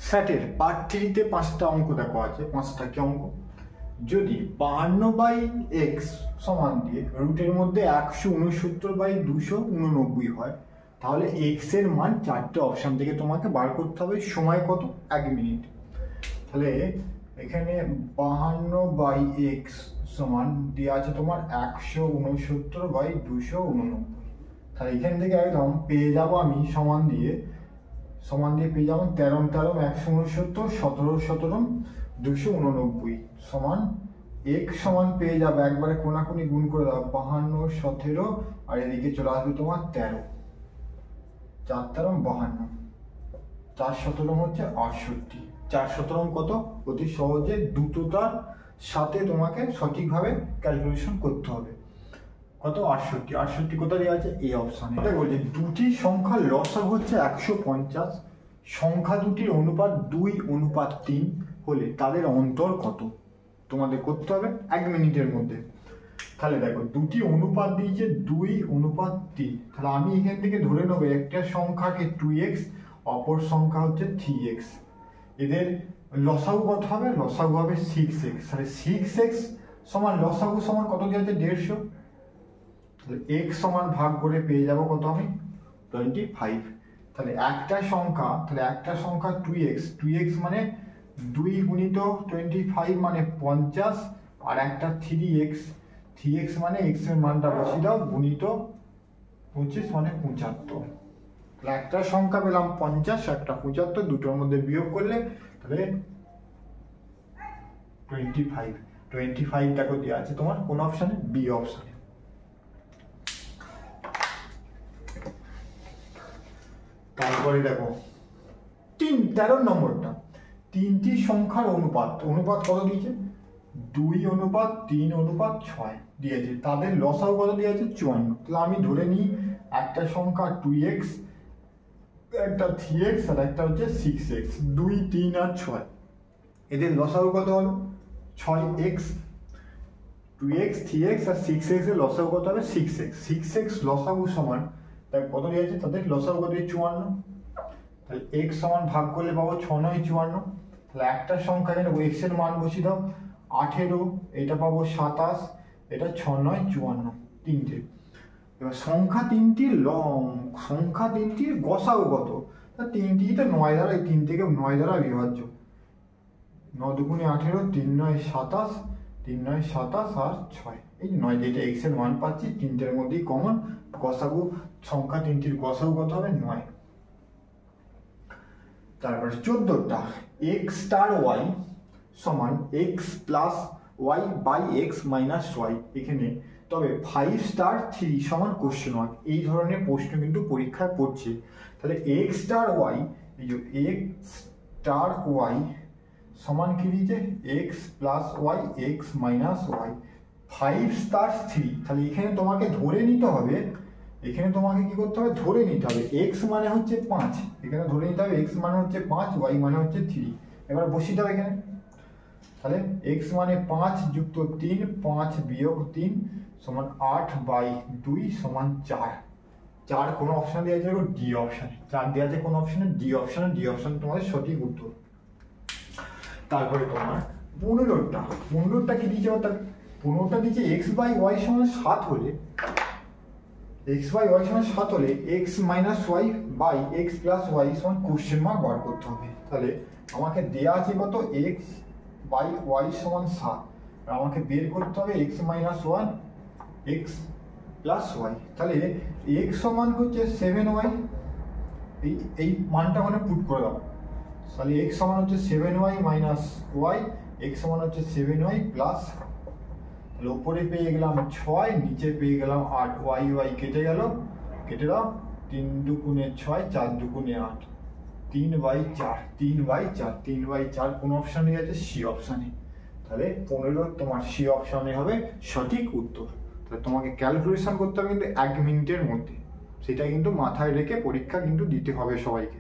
স্যাটের part 3-তে 5টা অঙ্ক দেখো আছে। 5টা কি অঙ্ক? যদি 52/x সমান দিয়ে রুটের মধ্যে 169/289 হয়, তাহলে x এর মান 4টে অপশন থেকে তোমাকে বার করতে হবে। সময় কত? 1 মিনিট। তাহলে এখানে 52/x সমান দেওয়া আছে তোমার 169/289। তাহলে এখান থেকে একদম পেয়ে যাবো আমি সমান দিয়ে পেয়ে যাবো 13 169 17 17 289 সমান x সমান পেয়ে যাবে একবারে কোনাকুনি গুণ করে দাও 52 17 আর এদিকে চলে আসবে তোমার 13 4 13 52 4 17 হচ্ছে 68। 4 17 কত? অতি সহজে দুটোটার সাথে তোমাকে সঠিকভাবে ক্যালকুলেশন করতে হবে। কত? 68। 68 কোথায় দেওয়া আছে? এই অপশনে। এটা বলছে দুটি সংখ্যার লসাগু হচ্ছে 150, সংখ্যা দুটির অনুপাত 2:3 হলে তাদের অন্তর কত? তোমাদের করতে হবে 1 মিনিটের মধ্যে। তাহলে দেখো দুটি অনুপাত দিয়েছে 2:3। তাহলে আমি এখান থেকে ধরে নেবো একটা সংখ্যাকে 2x, অপর সংখ্যা হচ্ছে 3x। এদের লসাগু কত হবে? লসাগু হবে 6x। তাহলে 6x সমান লসাগু সমান কত দেওয়া আছে? 150। তাহলে x সমান ভাগ করে পেয়ে যাবো কত আমি? 25। তাহলে একটা সংখ্যা 2x মানে 2 গুণিত 25 মানে 50, আর একটা 3x মানে x এর মানটা বসিয়ে দাও গুণিত 25 মানে 75। তাহলে একটা সংখ্যা পেলাম 50, একটা 75, দুটোর মধ্যে বিয়োগ করলে তাহলে 25টাকে দেওয়া আছে তোমার কোন অপশনে? বি অপশনে। তারপরে দেখো 13 নম্বরটা, তিনটি সংখ্যার অনুপাত কত দিয়েছে? 2:3:6 দিয়েছে। তাদের লসাগু কত দিয়েছে? 54। তাহলে আমি ধরে নিই একটা সংখ্যা 2x, একটা 3x আর একটা হচ্ছে 6x। 2 3 আর 6 এদের লসাগু কত হলো? 6x। 2x 3x আর 6x এর লসাগু কত হবে? 6x। 6x লসাগু সমান তাই কত দিয়েছে? তাদের লসাগু কত? 54। তাহলে x সমান ভাগ করলে পাবো 6 9 54। তাহলে একটা সংখ্যা এখানে x এর মান বসিয়ে দাও 18, এটা পাবো 27, এটা 6 9 54 তিনটে। এবার সংখ্যা তিনটির গসাগু কত? তিনটি তো 9 দ্বারা, এই 3 থেকে 9 দ্বারা বিভাজ্য। 9 দুগুণে 18, 3 9 27, 3 9 27 আর 6 এই 9, যেটা x এর মান পাচ্ছি তিনটের মধ্যেই কমন। গসাগু সংখ্যা তিনটির গসাগু কত হবে? 9। তারপর 14টা x স্টার y সমান x plus y by x minus y। এখানে তবে 5 স্টার 3 সমান কোশ্চেন মার্ক, এই ধরনের প্রশ্ন কিন্তু পরীক্ষায় পড়ছে। তাহলে x স্টার y, এই যে x স্টার y সমান কি দিয়েছে? x plus y x minus y 5 star 3। তাহলে এখানে তোমাকে ধরে নিতে হবে, কি করতে হবে? ধরে নিতে হবে x মানে হচ্ছে 5, এখানে ধরে নিতে হবে x মানে হচ্ছে 5, y মানে হচ্ছে 3। এবার বসিয়ে দাও এখানে। তাহলে x মানে 5 যুক্ত 3, 5 বিয়োগ 3 সমান 8/2 সমান 4। 4 কোন অপশন দেওয়া আছে? ডি অপশনে। 4 দেওয়া আছে কোন অপশনে? ডি অপশনে। ডি অপশন তোমাদের সঠিক উত্তর। তারপরে তোমার 15টা কি দিয়েছে? অর্থাৎ 15টা দিয়েছে x/y সমান 7 হলে x minus y by x plus y সমান কোশ্চেন মার্ক বার করতে হবে। তাহলে আমাকে দেয়া আছে কত? x/y সমান 7, আর আমাকে বের করতে হবে x minus 1 x plus y। তাহলে x সমান হচ্ছে 7y, এই মানটা মানে পুট করে দাও। তাহলে x সমান হচ্ছে 7y মাইনাস y, x সমান হচ্ছে 7y প্লাস, তাহলে উপরে পেয়ে গেলাম 6, নিচে পেয়ে গেলাম 8, y কেটে দাও 3 দুগুণে 6, 4 দুগুণে 8, 3/4 কোন অপশনে আছে? সি অপশনে। তাহলে 15 তোমার সি অপশনে হবে সঠিক উত্তর। তাহলে তোমাকে ক্যালকুলেশন করতে হবে কিন্তু 1 মিনিটের মধ্যে, সেটা কিন্তু মাথায় রেখে পরীক্ষা কিন্তু দিতে হবে সবাইকে।